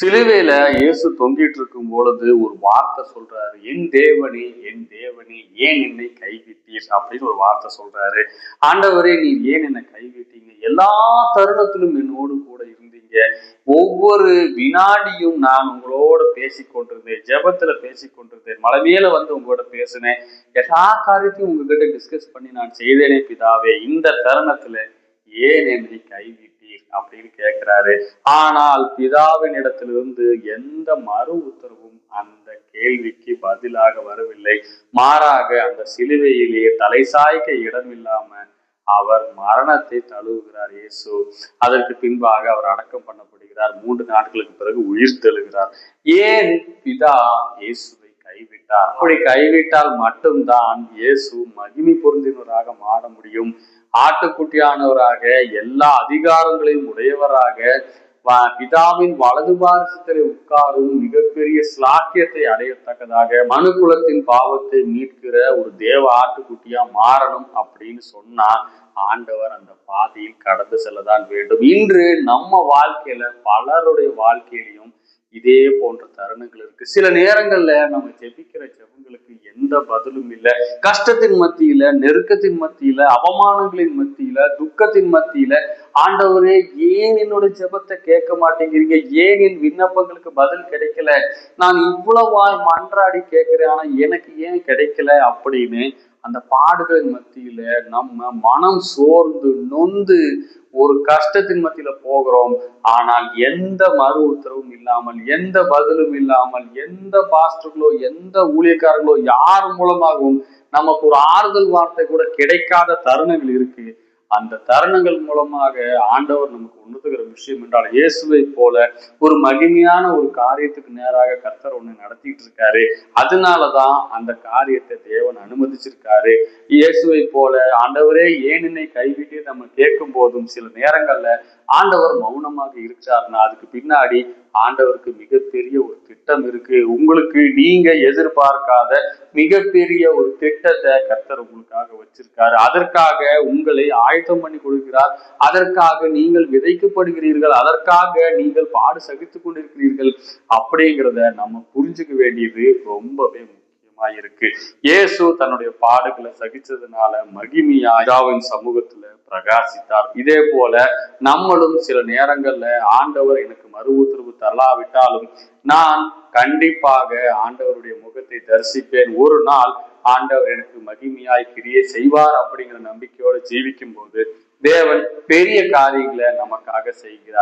சிலுவையில இயேசு தொங்கிட்டு இருக்கும் பொழுது ஒரு வார்த்தை சொல்றாரு, என் தேவனே என் தேவனே ஏன் என்னை கைவிட்டீர் அப்படின்னு ஒரு வார்த்தை சொல்றாரு. ஆண்டவரே நீர் ஏன் என்னை கைவிட்டீங்க, எல்லா தருணத்திலும் என்னோடு கூட இருந்தீங்க, ஒவ்வொரு வினாடியும் நான் உங்களோட பேசிக்கொண்டிருந்தேன், ஜெபத்துல பேசிக்கொண்டிருந்தேன், மலை மேல வந்து உங்களோட பேசினேன், எல்லா காரியத்தையும் உங்ககிட்ட டிஸ்கஸ் பண்ணி நான் செய்தேனே பிதாவே, இந்த தருணத்துல ஏன் என்னை கைவிட்டீர் அப்படின்னு கேட்கிறாரு. ஆனால் பிதாவின் இடத்திலிருந்து எந்த மறு உத்தரவும் அந்த கேள்விக்கு பதிலாக வரவில்லை. மாறாக அந்த சிலுவையிலேயே தலை சாய்க்க இடமில்லாம அவர் மரணத்தை தழுவுகிறார் இயேசு. அதற்கு பின்பாக அவர் அடக்கம் பண்ணப்படுகிறார். 3 நாட்களுக்கு பிறகு உயிர் தெழுகிறார். ஏன் பிதா இயேசுவை கைவிட்டார்? அப்படி கைவிட்டால் மட்டும்தான் இயேசு மகிமை பொருந்தினவராக மாற முடியும். ஆட்டுக்குட்டியானவராக எல்லா அதிகாரங்களையும் உடையவராக பிதாவின் வலது பாரசத்திலே உட்காரும் மிகப்பெரிய ஸ்லாக்கியத்தை அடையத்தக்கதாக மனு குலத்தின் பாவத்தை மீட்கிற ஒரு தேவ ஆட்டுக்குட்டியா மாறணும் அப்படின்னு சொன்னா ஆண்டவர் அந்த பாதையில் கடந்து செல்லதான் வேண்டும். இன்று நம்ம வாழ்க்கையில பலருடைய வாழ்க்கையிலையும் இதே போன்ற தருணங்கள் இருக்கு. சில நேரங்கள்ல நம்ம ஜெபிக்கிற ஜெபங்களுக்கு எந்த பதிலும் இல்லை. கஷ்டத்தின் மத்தியில, நெருக்கத்தின் மத்தியில, அவமானங்களின் மத்தியில, துக்கத்தின் மத்தியில ஆண்டவரே ஏன் என்னோட ஜெபத்தை கேட்க மாட்டேங்கிறீங்க, ஏன் என் விண்ணப்பங்களுக்கு பதில் கிடைக்கல, நான் இவ்வளவா மன்றாடி கேட்கிறேன் ஆனா எனக்கு ஏன் கிடைக்கல அப்படின்னு அந்த பாடுகளின் மத்தியில நம்ம மனம் சோர்ந்து நொந்து ஒரு கஷ்டத்தின் மத்தியில போகிறோம். ஆனால் எந்த மறு உத்தரவும் இல்லாமல், எந்த பதிலும் இல்லாமல், எந்த பாஸ்டர்களோ எந்த ஊழியக்காரர்களோ யார் மூலமாகவும் நமக்கு ஒரு ஆறுதல் வார்த்தை கூட கிடைக்காத தருணங்கள் இருக்கு. அந்த தருணங்கள் மூலமாக ஆண்டவர் நமக்கு உணர்த்துகிற விஷயம் என்றால், இயேசுவை போல ஒரு மகிமையான ஒரு காரியத்துக்கு நேராக கர்த்தர் ஒண்ணு நடத்திட்டு இருக்காரு. அதனாலதான் அந்த காரியத்தை தேவன் அனுமதிச்சிருக்காரு. இயேசுவை போல ஆண்டவரே ஏன் என்னை கைவிட்டு நம்ம கேட்கும் போதும் சில நேரங்கள்ல ஆண்டவர் மௌனமாக இருக்கிறார்னா அதுக்கு பின்னாடி ஆண்டவருக்கு மிகப்பெரிய ஒரு திட்டம் இருக்கு. உங்களுக்கு நீங்க எதிர்பார்க்காத மிகப்பெரிய ஒரு திட்டத்தை கர்த்தர் உங்களுக்காக வச்சிருக்காரு. அதற்காக உங்களை ஆயத்தம் பண்ணி கொடுக்கிறார். அதற்காக நீங்கள் விதைக்கப்படுகிறீர்கள், அதற்காக நீங்கள் பாடு சகித்துக் கொண்டிருக்கிறீர்கள். அப்படிங்கிறத நம்ம புரிஞ்சுக்க வேண்டியது ரொம்பவே இருக்கு. இயேசு தன்னுடைய பாடுகளை சகிச்சதுனால மகிமையா பிதாவின் சமூகத்துல பிரகாசித்தார். இதே போல நம்மளும் சில நேரங்கள்ல ஆண்டவர் எனக்கு மறு உத்தரவு தரலாவிட்டாலும் நான் கண்டிப்பாக ஆண்டவருடைய முகத்தை தரிசிப்பேன், ஒரு நாள் ஆண்டவர் எனக்கு மகிமையாய் கிரியை செய்வார் அப்படிங்கிற நம்பிக்கையோட ஜீவிக்கும் போது தேவன் பெரிய காரியங்களை நமக்காக செய்கிறார்.